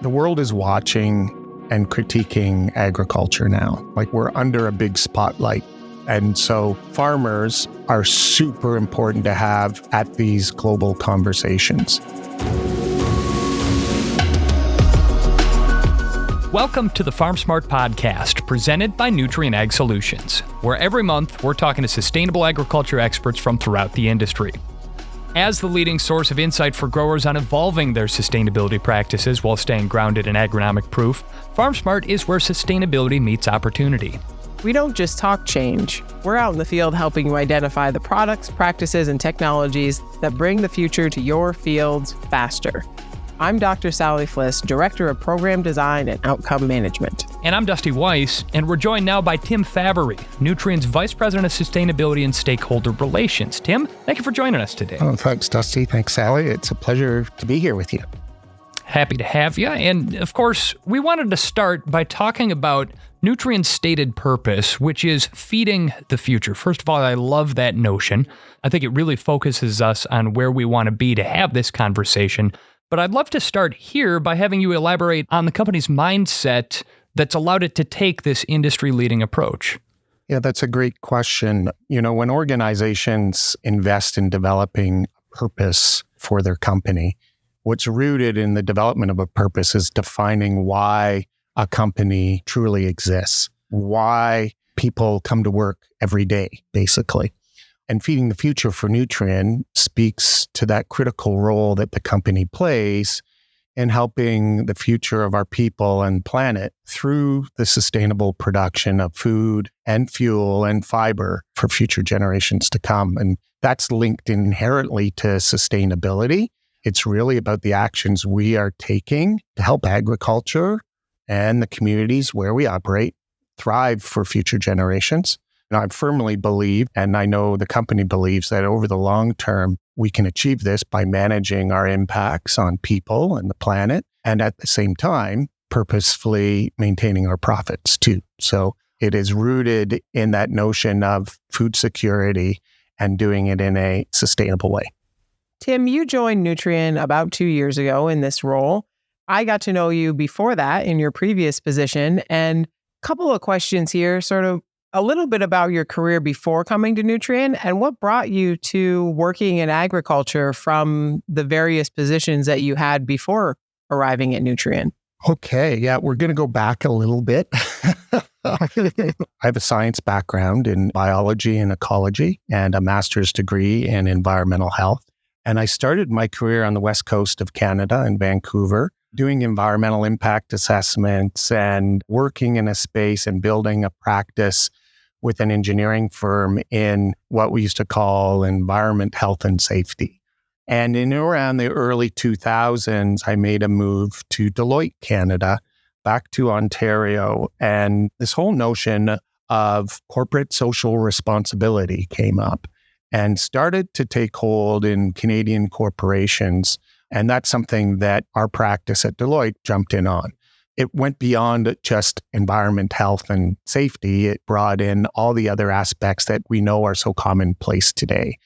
The world is watching and critiquing agriculture now. Like, we're under a big spotlight. And so farmers are super important to have at these global conversations. Welcome to the Farm Smart Podcast, presented by Nutrien Ag Solutions, where every month we're talking to sustainable agriculture experts from throughout the industry. As the leading source of insight for growers on evolving their sustainability practices while staying grounded in agronomic proof, Farm Smart is where sustainability meets opportunity. We don't just talk change. We're out in the field helping you identify the products, practices, and technologies that bring the future to your fields faster. I'm Dr. Sally Fliss, Director of Program Design and Outcome Management. And I'm Dusty Weiss, and we're joined now by Tim Faveri, Nutrien's Vice President of Sustainability and Stakeholder Relations. Tim, thank you for joining us today. Oh, thanks, Dusty. Thanks, Sally. It's a pleasure to be here with you. Happy to have you. And of course, we wanted to start by talking about Nutrien's stated purpose, which is feeding the future. First of all, I love that notion. I think it really focuses us on where we want to be to have this conversation. But I'd love to start here by having you elaborate on the company's mindset that's allowed it to take this industry-leading approach. Yeah, that's a great question. You know, when organizations invest in developing a purpose for their company, what's rooted in the development of a purpose is defining why a company truly exists, why people come to work every day, basically. And feeding the future for Nutrien speaks to that critical role that the company plays in helping the future of our people and planet through the sustainable production of food and fuel and fiber for future generations to come. And that's linked inherently to sustainability. It's really about the actions we are taking to help agriculture and the communities where we operate thrive for future generations. And I firmly believe, and I know the company believes, that over the long term, we can achieve this by managing our impacts on people and the planet, and at the same time, purposefully maintaining our profits too. So it is rooted in that notion of food security and doing it in a sustainable way. Tim, you joined Nutrien about 2 years ago in this role. I got to know you before that in your previous position. And a couple of questions here, sort of a little bit about your career before coming to Nutrien and what brought you to working in agriculture from the various positions that you had before arriving at Nutrien. Okay, yeah, we're going to go back a little bit. I have a science background in biology and ecology and a master's degree in environmental health. And I started my career on the west coast of Canada in Vancouver, doing environmental impact assessments and working in a space and building a practice with an engineering firm in what we used to call environment, health, and safety. And in around the early 2000s, I made a move to Deloitte, Canada, back to Ontario. And this whole notion of corporate social responsibility came up and started to take hold in Canadian corporations. And that's something that our practice at Deloitte jumped in on. It went beyond just environment, health, and safety. It brought in all the other aspects that we know are so commonplace today: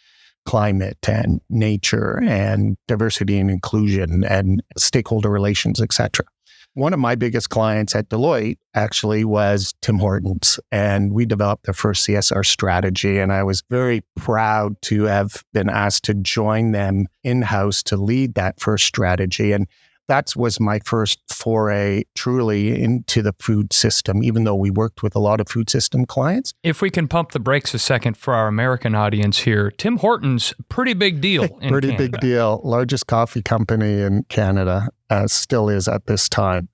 climate and nature and diversity and inclusion and stakeholder relations, etc. One of my biggest clients at Deloitte actually was Tim Hortons, and we developed the first CSR strategy. And I was very proud to have been asked to join them in-house to lead that first strategy. And that was my first foray truly into the food system, even though we worked with a lot of food system clients. If we can pump the brakes a second for our American audience here, Tim Hortons, pretty big deal in Pretty Canada. Big deal. Largest coffee company in Canada, still is at this time.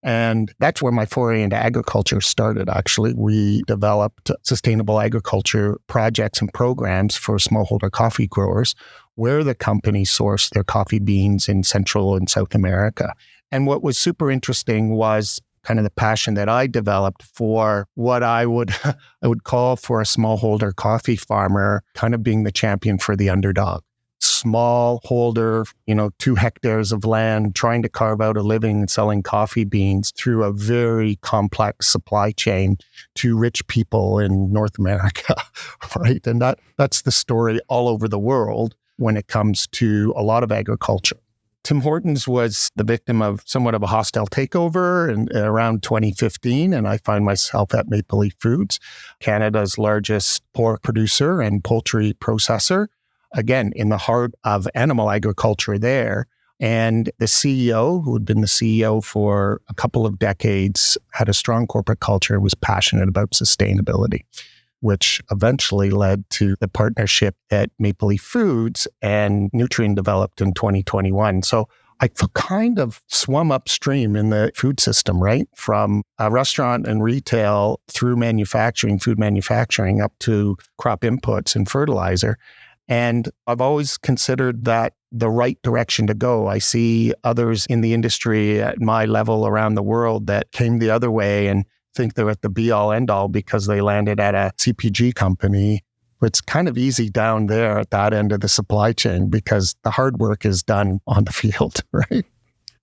And that's where my foray into agriculture started, actually. We developed sustainable agriculture projects and programs for smallholder coffee growers, where the company sourced their coffee beans in Central and South America. And what was super interesting was kind of the passion that I developed for what I would call for a smallholder coffee farmer, kind of being the champion for the underdog. Small holder, 2 hectares of land, trying to carve out a living selling coffee beans through a very complex supply chain to rich people in North America, right? And that's the story all over the world when it comes to a lot of agriculture. Tim Hortons was the victim of somewhat of a hostile takeover around 2015, and I find myself at Maple Leaf Foods, Canada's largest pork producer and poultry processor, again, in the heart of animal agriculture there. And the CEO, who had been the CEO for a couple of decades, had a strong corporate culture, was passionate about sustainability, which eventually led to the partnership that Maple Leaf Foods and Nutrien developed in 2021. So I kind of swum upstream in the food system, right? From a restaurant and retail through manufacturing, food manufacturing, up to crop inputs and fertilizer. And I've always considered that the right direction to go. I see others in the industry at my level around the world that came the other way and think they're at the be-all, end-all because they landed at a CPG company. It's kind of easy down there at that end of the supply chain because the hard work is done on the field, right?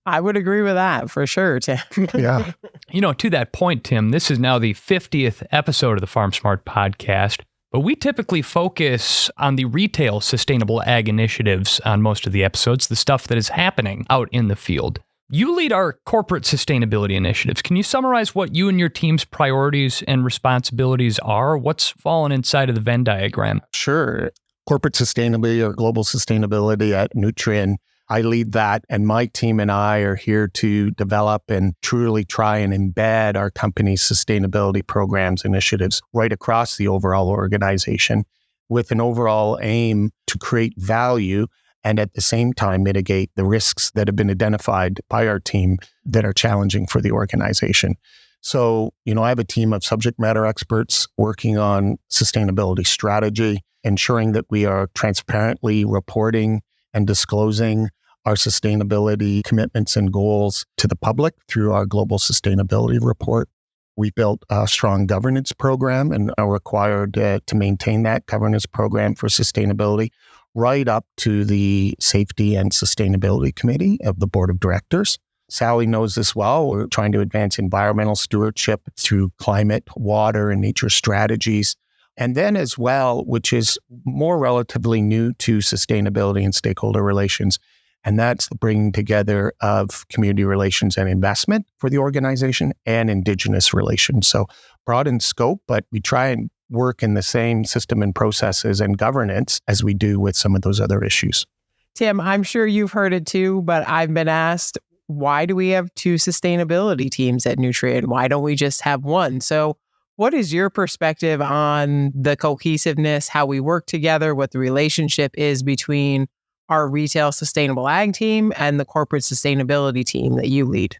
I would agree with that for sure, Tim. Yeah. To that point, Tim, this is now the 50th episode of the Farm Smart podcast, but we typically focus on the retail sustainable ag initiatives on most of the episodes, the stuff that is happening out in the field. You lead our corporate sustainability initiatives. Can you summarize what you and your team's priorities and responsibilities are? What's fallen inside of the Venn diagram? Sure. Corporate sustainability or global sustainability at Nutrien, I lead that, and my team and I are here to develop and truly try and embed our company's sustainability programs, initiatives right across the overall organization with an overall aim to create value and at the same time mitigate the risks that have been identified by our team that are challenging for the organization. So, I have a team of subject matter experts working on sustainability strategy, ensuring that we are transparently reporting and disclosing our sustainability commitments and goals to the public through our global sustainability report. We built a strong governance program and are required to maintain that governance program for sustainability right up to the Safety and Sustainability Committee of the Board of Directors. Sally knows this well. We're trying to advance environmental stewardship through climate, water, and nature strategies. And then as well, which is more relatively new to sustainability and stakeholder relations, and that's the bringing together of community relations and investment for the organization and Indigenous relations. So broad in scope, but we try and work in the same system and processes and governance as we do with some of those other issues. Tim, I'm sure you've heard it too, but I've been asked, why do we have two sustainability teams at Nutrien? Why don't we just have one? So what is your perspective on the cohesiveness, how we work together, what the relationship is between our retail sustainable ag team and the corporate sustainability team that you lead?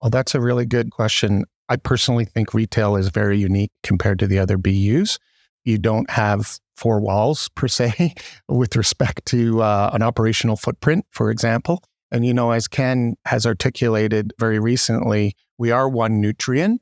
Well, that's a really good question. I personally think retail is very unique compared to the other BUs. You don't have four walls per se with respect to an operational footprint, for example. And, as Ken has articulated very recently, we are one Nutrien.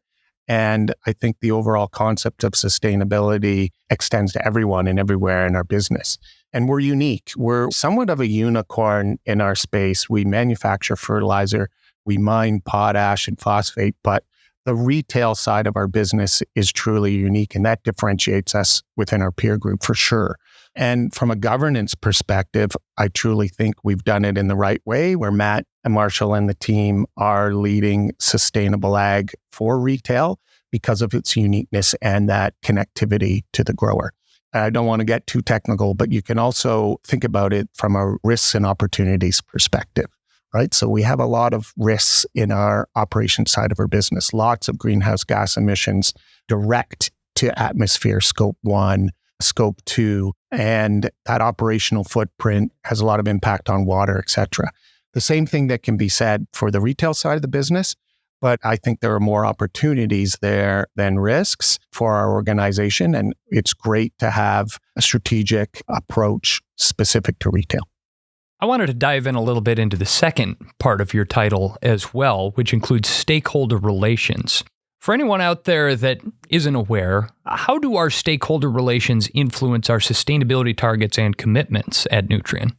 And I think the overall concept of sustainability extends to everyone and everywhere in our business. And we're unique. We're somewhat of a unicorn in our space. We manufacture fertilizer, we mine potash and phosphate, but the retail side of our business is truly unique, and that differentiates us within our peer group for sure. And from a governance perspective, I truly think we've done it in the right way, where Matt and Marshall and the team are leading sustainable ag for retail because of its uniqueness and that connectivity to the grower. I don't want to get too technical, but you can also think about it from a risks and opportunities perspective, right? So we have a lot of risks in our operations side of our business, lots of greenhouse gas emissions direct to atmosphere, scope 1, scope 2, and that operational footprint has a lot of impact on water, et cetera. The same thing that can be said for the retail side of the business, but I think there are more opportunities there than risks for our organization, and it's great to have a strategic approach specific to retail. I wanted to dive in a little bit into the second part of your title as well, which includes stakeholder relations. For anyone out there that isn't aware, how do our stakeholder relations influence our sustainability targets and commitments at Nutrien?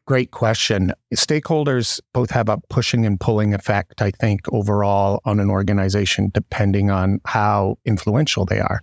Great question. Stakeholders both have a pushing and pulling effect, I think, overall on an organization, depending on how influential they are.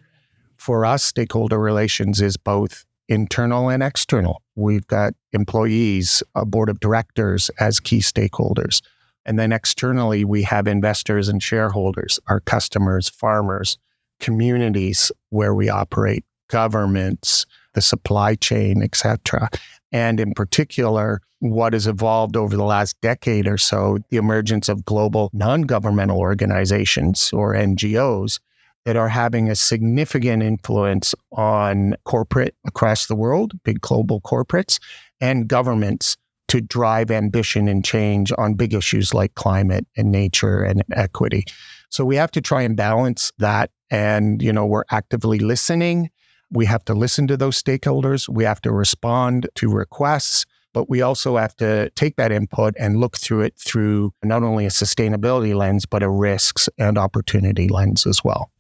For us, stakeholder relations is both internal and external. We've got employees, a board of directors as key stakeholders. And then externally, we have investors and shareholders, our customers, farmers, communities where we operate, governments, the supply chain, etc. And in particular, what has evolved over the last decade or so, the emergence of global non-governmental organizations or NGOs that are having a significant influence on corporate across the world, big global corporates, and governments to drive ambition and change on big issues like climate and nature and equity. So we have to try and balance that. And, we're actively listening. We have to listen to those stakeholders. We have to respond to requests, but we also have to take that input and look through it through not only a sustainability lens, but a risks and opportunity lens as well.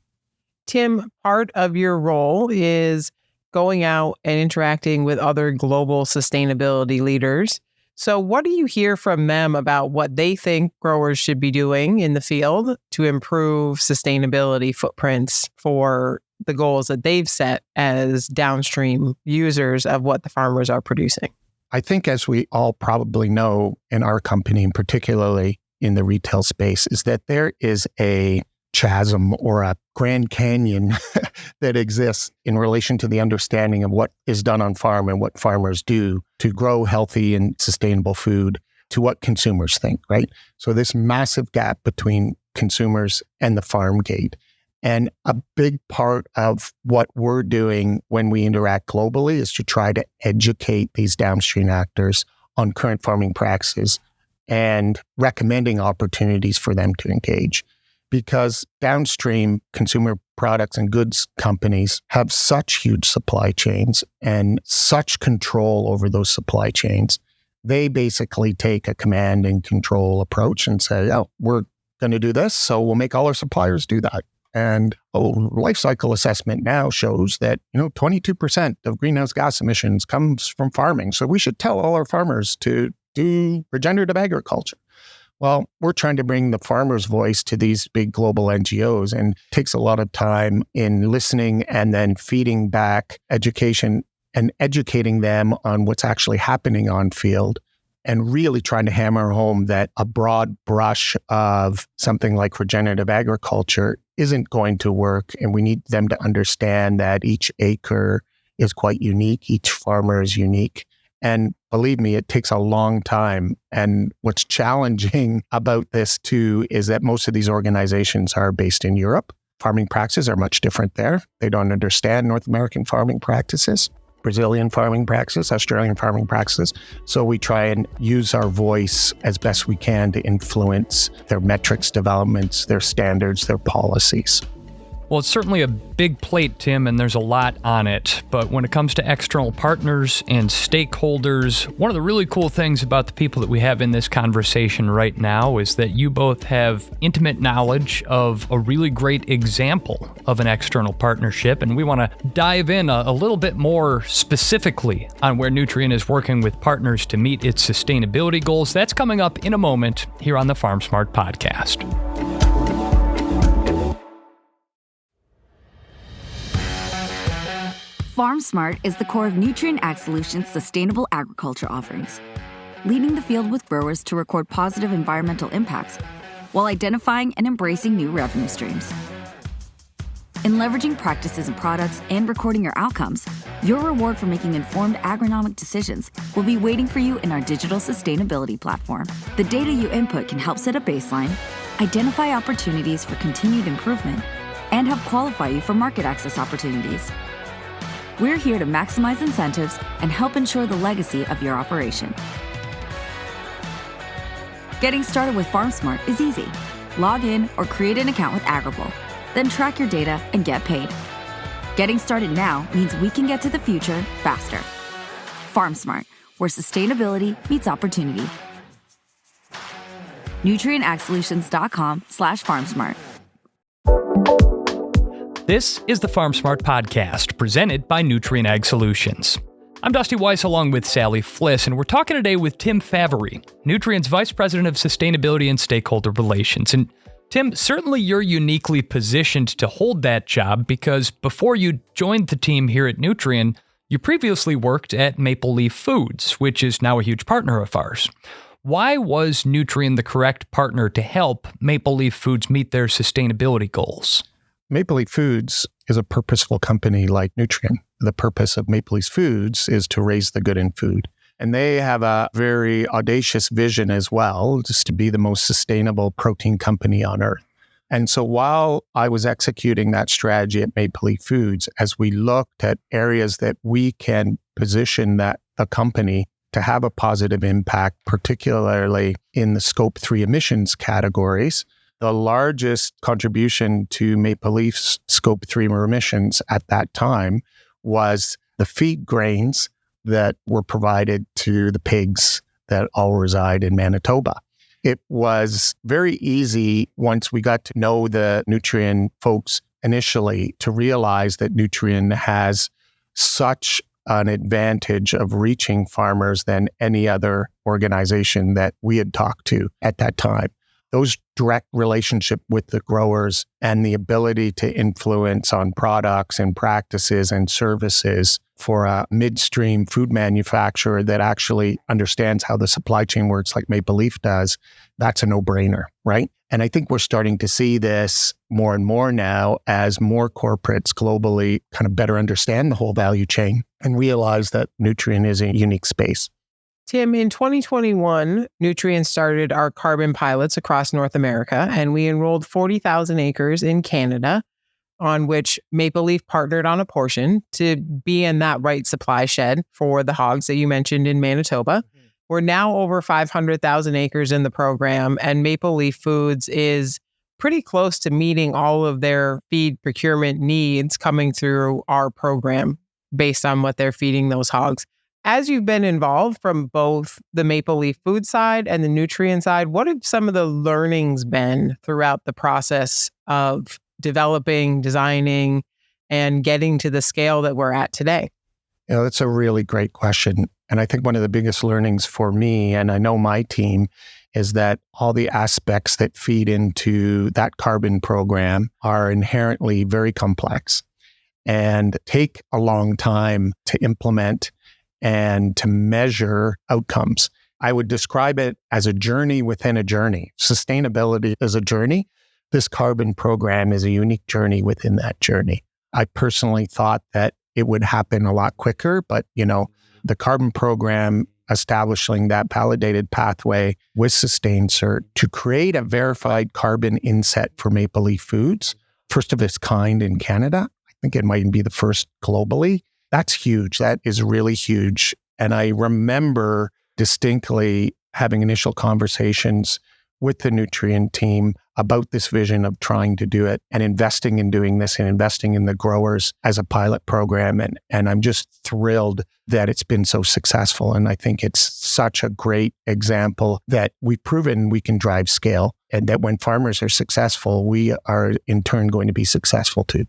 Tim, part of your role is going out and interacting with other global sustainability leaders. So what do you hear from them about what they think growers should be doing in the field to improve sustainability footprints for the goals that they've set as downstream users of what the farmers are producing? I think, as we all probably know in our company, and particularly in the retail space, is that there is a chasm or a Grand Canyon that exists in relation to the understanding of what is done on farm and what farmers do to grow healthy and sustainable food to what consumers think, right? So this massive gap between consumers and the farm gate. And a big part of what we're doing when we interact globally is to try to educate these downstream actors on current farming practices and recommending opportunities for them to engage. Because downstream consumer products and goods companies have such huge supply chains and such control over those supply chains. They basically take a command and control approach and say, we're going to do this, so we'll make all our suppliers do that. And life cycle assessment now shows that 22% of greenhouse gas emissions comes from farming. So we should tell all our farmers to do regenerative agriculture. Well, we're trying to bring the farmer's voice to these big global NGOs, and it takes a lot of time in listening and then feeding back education and educating them on what's actually happening on field, and really trying to hammer home that a broad brush of something like regenerative agriculture isn't going to work. And we need them to understand that each acre is quite unique. Each farmer is unique. And believe me, it takes a long time. And what's challenging about this too is that most of these organizations are based in Europe. Farming practices are much different there. They don't understand North American farming practices, Brazilian farming practices, Australian farming practices. So we try and use our voice as best we can to influence their metrics developments, their standards, their policies. Well, it's certainly a big plate, Tim, and there's a lot on it. But when it comes to external partners and stakeholders, one of the really cool things about the people that we have in this conversation right now is that you both have intimate knowledge of a really great example of an external partnership. And we want to dive in a little bit more specifically on where Nutrien is working with partners to meet its sustainability goals. That's coming up in a moment here on the Farm Smart Podcast. Farm Smart is the core of Nutrien Ag Solutions' sustainable agriculture offerings, leading the field with growers to record positive environmental impacts while identifying and embracing new revenue streams. In leveraging practices and products and recording your outcomes, your reward for making informed agronomic decisions will be waiting for you in our digital sustainability platform. The data you input can help set a baseline, identify opportunities for continued improvement, and help qualify you for market access opportunities. We're here to maximize incentives and help ensure the legacy of your operation. Getting started with FarmSmart is easy. Log in or create an account with Agrible, then track your data and get paid. Getting started now means we can get to the future faster. FarmSmart, where sustainability meets opportunity. NutrienAgSolutions.com/FarmSmart. This is the Farm Smart Podcast, presented by Nutrien Ag Solutions. I'm Dusty Weiss along with Sally Fliss, and we're talking today with Tim Faveri, Nutrien's Vice President of Sustainability and Stakeholder Relations. And Tim, certainly you're uniquely positioned to hold that job because before you joined the team here at Nutrien, You previously worked at Maple Leaf Foods, which is now a huge partner of ours. Why was Nutrien the correct partner to help Maple Leaf Foods meet their sustainability goals? Maple Leaf Foods is a purposeful company like Nutrien. The purpose of Maple Leaf Foods is to raise the good in food. And they have a very audacious vision as well, just to be the most sustainable protein company on earth. And so while I was executing that strategy at Maple Leaf Foods, as we looked at areas that we can position the company to have a positive impact, particularly in the Scope 3 emissions categories, the largest contribution to Maple Leaf's Scope 3 emissions at that time was the feed grains that were provided to the pigs that all reside in Manitoba. It was very easy once we got to know the Nutrien folks initially to realize that Nutrien has such an advantage of reaching farmers than any other organization that we had talked to at that time. Those direct relationship with the growers and the ability to influence on products and practices and services for a midstream food manufacturer that actually understands how the supply chain works like Maple Leaf does, that's a no-brainer, right? And I think we're starting to see this more and more now as more corporates globally kind of better understand the whole value chain and realize that Nutrien is a unique space. Tim, in 2021, Nutrien started our carbon pilots across North America, and we enrolled 40,000 acres in Canada, on which Maple Leaf partnered on a portion to be in that right supply shed for the hogs that you mentioned in Manitoba. Mm-hmm. We're now over 500,000 acres in the program, and Maple Leaf Foods is pretty close to meeting all of their feed procurement needs coming through our program based on what they're feeding those hogs. As you've been involved from both the Maple Leaf Food side and the Nutrien side, what have some of the learnings been throughout the process of developing, designing, and getting to the scale that we're at today? That's a really great question. And I think one of the biggest learnings for me, and I know my team, is that all the aspects that feed into that carbon program are inherently very complex and take a long time to implement and to measure outcomes. I would describe it as a journey within a journey. Sustainability is a journey. This carbon program is a unique journey within that journey. I personally thought that it would happen a lot quicker, but the carbon program establishing that validated pathway with SustainCert to create a verified carbon inset for Maple Leaf Foods, first of its kind in Canada. I think it might be the first globally. That's huge. That is really huge. And I remember distinctly having initial conversations with the Nutrien team about this vision of trying to do it and investing in doing this and investing in the growers as a pilot program. And I'm just thrilled that it's been so successful. And I think it's such a great example that we've proven we can drive scale and that when farmers are successful, we are in turn going to be successful too.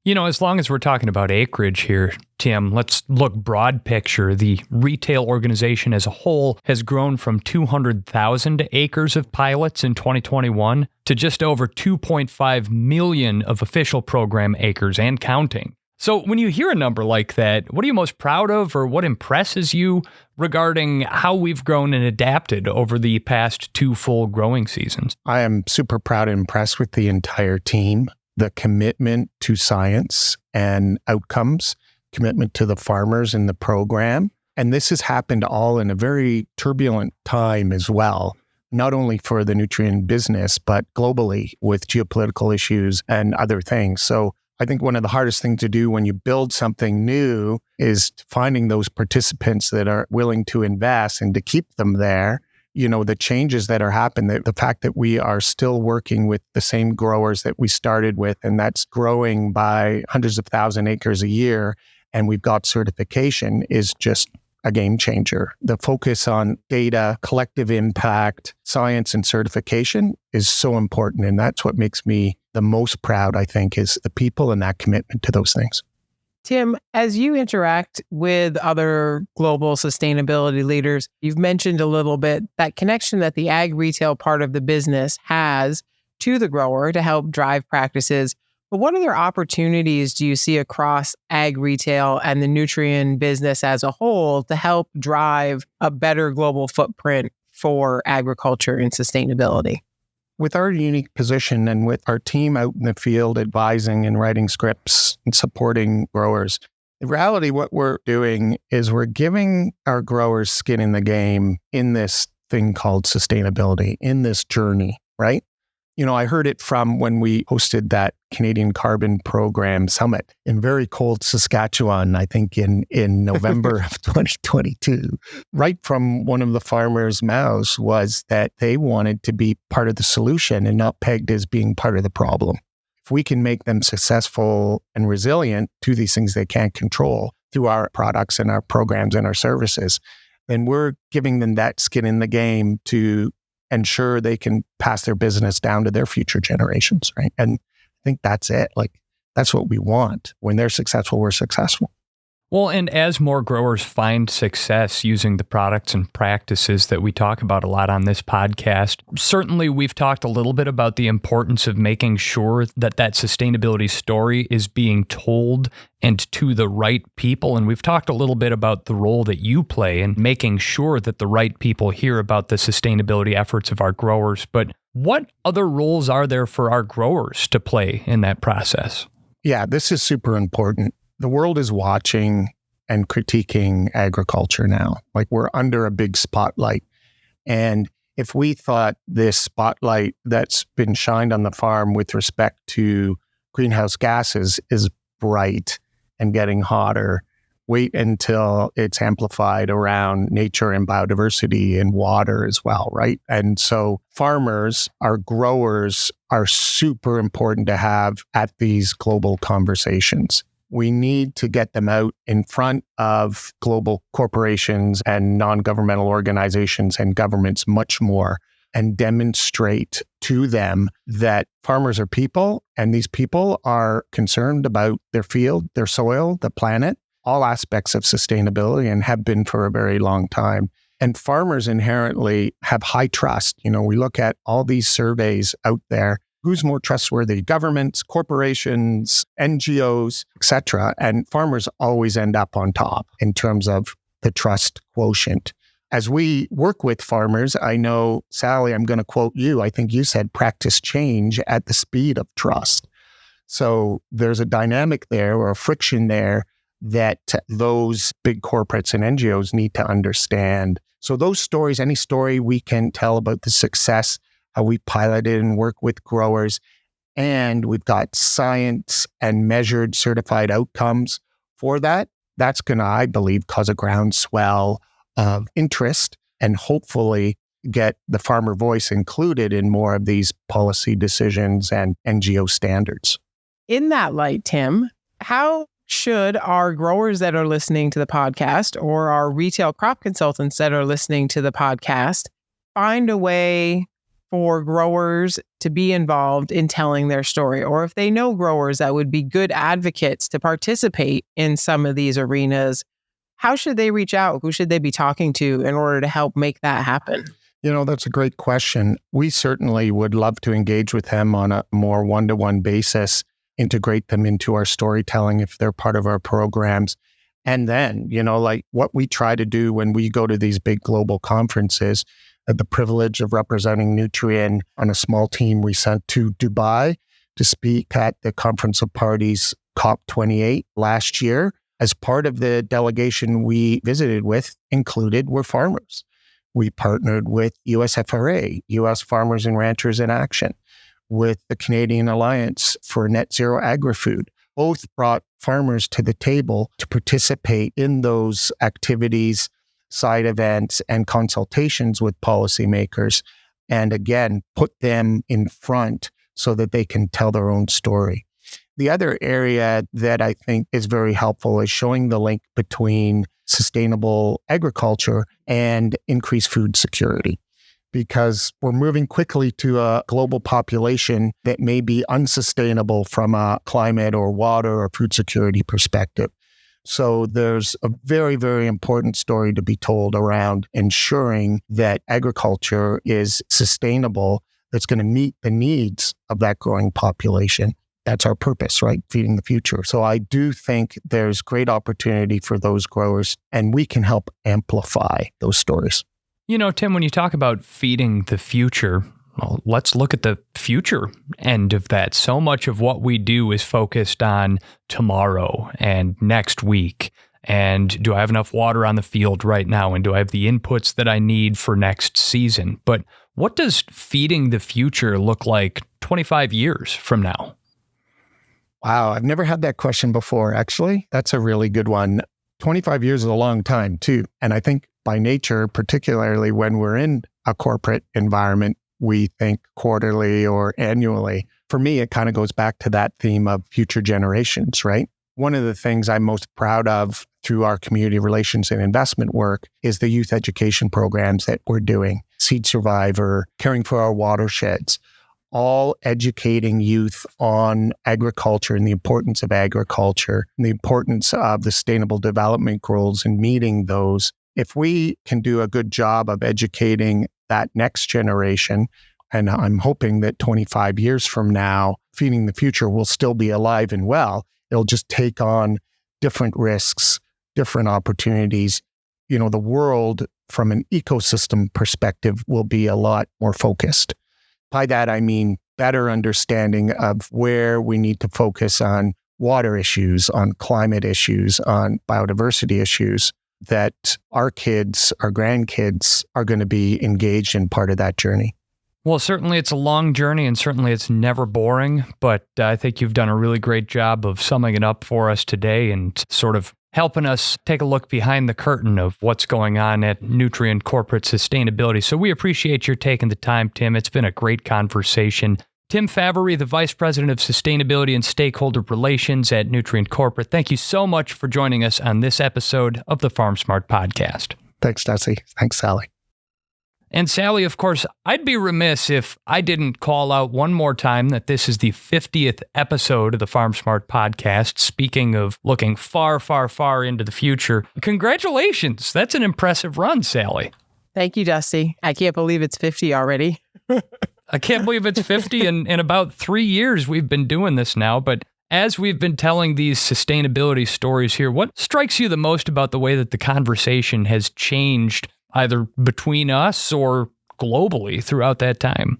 As long as we're talking about acreage here, Tim, let's look broad picture. The retail organization as a whole has grown from 200,000 acres of pilots in 2021 to just over 2.5 million of official program acres and counting. So when you hear a number like that, what are you most proud of or what impresses you regarding how we've grown and adapted over the past 2 full growing seasons? I am super proud and impressed with the entire team. The commitment to science and outcomes, commitment to the farmers in the program. And this has happened all in a very turbulent time as well, not only for the Nutrien business, but globally with geopolitical issues and other things. So I think one of the hardest things to do when you build something new is finding those participants that are willing to invest and to keep them there. The changes that are happening, the fact that we are still working with the same growers that we started with, and that's growing by hundreds of thousand acres a year, and we've got certification is just a game changer. The focus on data, collective impact, science, and certification is so important. And that's what makes me the most proud, I think, is the people and that commitment to those things. Tim, as you interact with other global sustainability leaders, you've mentioned a little bit that connection that the ag retail part of the business has to the grower to help drive practices. But what other opportunities do you see across ag retail and the Nutrien business as a whole to help drive a better global footprint for agriculture and sustainability? With our unique position and with our team out in the field advising and writing scripts and supporting growers, in reality, what we're doing is we're giving our growers skin in the game in this thing called sustainability, in this journey, right? I heard it from when we hosted that Canadian Carbon Program Summit in very cold Saskatchewan, I think in November of 2022. Right from one of the farmers' mouths was that they wanted to be part of the solution and not pegged as being part of the problem. If we can make them successful and resilient to these things they can't control through our products and our programs and our services, then we're giving them that skin in the game to ensure they can pass their business down to their future generations, right? And I think that's it. That's what we want. When they're successful, we're successful. Well, and as more growers find success using the products and practices that we talk about a lot on this podcast, certainly we've talked a little bit about the importance of making sure that sustainability story is being told and to the right people. And we've talked a little bit about the role that you play in making sure that the right people hear about the sustainability efforts of our growers. But what other roles are there for our growers to play in that process? Yeah, this is super important. The world is watching and critiquing agriculture now. We're under a big spotlight. And if we thought this spotlight that's been shined on the farm with respect to greenhouse gases is bright and getting hotter, wait until it's amplified around nature and biodiversity and water as well, right? And so farmers, our growers, are super important to have at these global conversations. We need to get them out in front of global corporations and non-governmental organizations and governments much more and demonstrate to them that farmers are people and these people are concerned about their field, their soil, the planet, all aspects of sustainability and have been for a very long time. And farmers inherently have high trust. We look at all these surveys out there. Who's more trustworthy? Governments, corporations, NGOs, etc. And farmers always end up on top in terms of the trust quotient. As we work with farmers, I know, Sally, I'm going to quote you. I think you said practice change at the speed of trust. So there's a dynamic there or a friction there that those big corporates and NGOs need to understand. So those stories, any story we can tell about the success, how we piloted and work with growers, and we've got science and measured certified outcomes for that, that's going to, I believe, cause a groundswell of interest and hopefully get the farmer voice included in more of these policy decisions and NGO standards. In that light, Tim, how should our growers that are listening to the podcast or our retail crop consultants that are listening to the podcast find a way for growers to be involved in telling their story? Or if they know growers that would be good advocates to participate in some of these arenas, how should they reach out? Who should they be talking to in order to help make that happen? That's a great question. We certainly would love to engage with them on a more one-to-one basis, integrate them into our storytelling if they're part of our programs. And then, what we try to do when we go to these big global conferences, the privilege of representing Nutrien on a small team we sent to Dubai to speak at the Conference of Parties COP28 last year. As part of the delegation we visited with were farmers. We partnered with USFRA, U.S. Farmers and Ranchers in Action, with the Canadian Alliance for Net Zero Agri-Food. Both brought farmers to the table to participate in those activities, side events, and consultations with policymakers, and again, put them in front so that they can tell their own story. The other area that I think is very helpful is showing the link between sustainable agriculture and increased food security, because we're moving quickly to a global population that may be unsustainable from a climate or water or food security perspective. So there's a very, very important story to be told around ensuring that agriculture is sustainable, that's going to meet the needs of that growing population. That's our purpose, right? Feeding the future. So I do think there's great opportunity for those growers, and we can help amplify those stories. You know, Tim, when you talk about feeding the future, well, let's look at the future end of that. So much of what we do is focused on tomorrow and next week. And do I have enough water on the field right now? And do I have the inputs that I need for next season? But what does feeding the future look like 25 years from now? Wow, I've never had that question before, actually. That's a really good one. 25 years is a long time, too. And I think by nature, particularly when we're in a corporate environment, we think quarterly or annually. For me, it kind of goes back to that theme of future generations, right? One of the things I'm most proud of through our community relations and investment work is the youth education programs that we're doing. Seed Survivor, Caring for Our Watersheds, all educating youth on agriculture and the importance of agriculture and the importance of the Sustainable Development Goals and meeting those. If we can do a good job of educating that next generation, and I'm hoping that 25 years from now, Feeding the Future will still be alive and well. It'll just take on different risks, different opportunities. You know, the world from an ecosystem perspective will be a lot more focused. By that, I mean better understanding of where we need to focus on water issues, on climate issues, on biodiversity issues, that our kids, our grandkids are going to be engaged in part of that journey. Well, certainly it's a long journey and certainly it's never boring, but I think you've done a really great job of summing it up for us today and sort of helping us take a look behind the curtain of what's going on at Nutrien Corporate Sustainability. So we appreciate your taking the time, Tim. It's been a great conversation. Tim Faveri, the Vice President of Sustainability and Stakeholder Relations at Nutrien Corporate, thank you so much for joining us on this episode of the Farm Smart Podcast. Thanks, Dusty. Thanks, Sally. And Sally, of course, I'd be remiss if I didn't call out one more time that this is the 50th episode of the Farm Smart Podcast. Speaking of looking far, far, far into the future, congratulations. That's an impressive run, Sally. Thank you, Dusty. I can't believe it's 50 already. I can't believe it's 50. In about 3 years, we've been doing this now. But as we've been telling these sustainability stories here, what strikes you the most about the way that the conversation has changed either between us or globally throughout that time?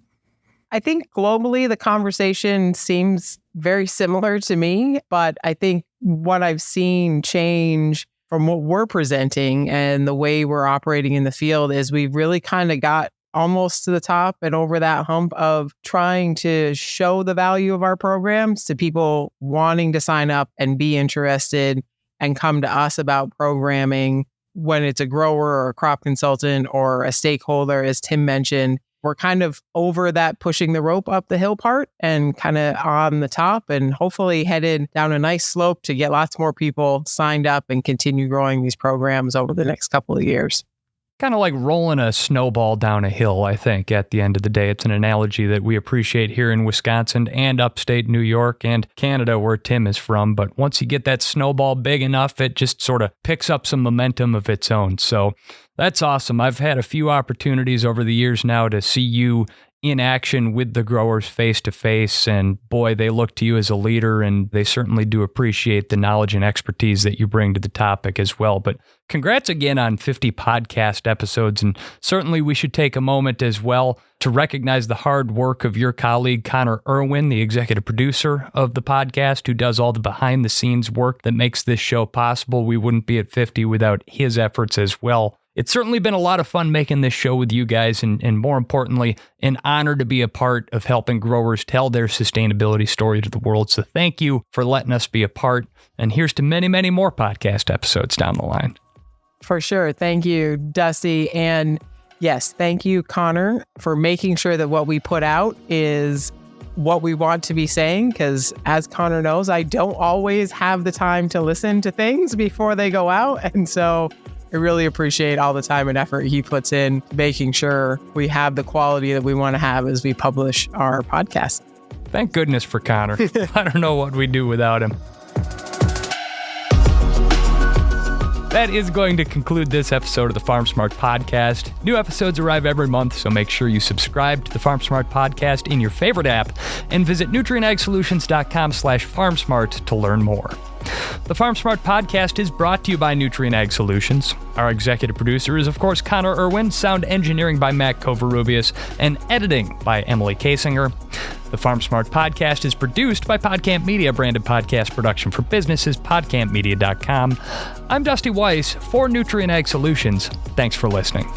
I think globally, the conversation seems very similar to me, but I think what I've seen change from what we're presenting and the way we're operating in the field is we've really kind of got almost to the top and over that hump of trying to show the value of our programs to people wanting to sign up and be interested and come to us about programming. When it's a grower or a crop consultant or a stakeholder, as Tim mentioned, we're kind of over that pushing the rope up the hill part and kind of on the top and hopefully headed down a nice slope to get lots more people signed up and continue growing these programs over the next couple of years. Kind of like rolling a snowball down a hill, I think, at the end of the day. It's an analogy that we appreciate here in Wisconsin and upstate New York and Canada, where Tim is from. But once you get that snowball big enough, it just sort of picks up some momentum of its own. So that's awesome. I've had a few opportunities over the years now to see you in action with the growers face to face. And boy, they look to you as a leader, and they certainly do appreciate the knowledge and expertise that you bring to the topic as well. But congrats again on 50 podcast episodes. And certainly we should take a moment as well to recognize the hard work of your colleague, Connor Irwin, the executive producer of the podcast, who does all the behind the scenes work that makes this show possible. We wouldn't be at 50 without his efforts as well. It's certainly been a lot of fun making this show with you guys, and more importantly, an honor to be a part of helping growers tell their sustainability story to the world. So thank you for letting us be a part, and here's to many, many more podcast episodes down the line. For sure. Thank you, Dusty. And yes, thank you, Connor, for making sure that what we put out is what we want to be saying, because as Connor knows, I don't always have the time to listen to things before they go out. And so I really appreciate all the time and effort he puts in making sure we have the quality that we want to have as we publish our podcast. Thank goodness for Connor. I don't know what we'd do without him. That is going to conclude this episode of the Farm Smart Podcast. New episodes arrive every month, so make sure you subscribe to the Farm Smart Podcast in your favorite app and visit nutrienagsolutions.com/farmsmart to learn more. The Farm Smart Podcast is brought to you by Nutrien Ag Solutions. Our executive producer is, of course, Connor Irwin, sound engineering by Matt Covarrubias, and editing by Emily Kasinger. The Farm Smart Podcast is produced by Podcamp Media, branded podcast production for businesses, podcampmedia.com. I'm Dusty Weiss for Nutrien Ag Solutions. Thanks for listening.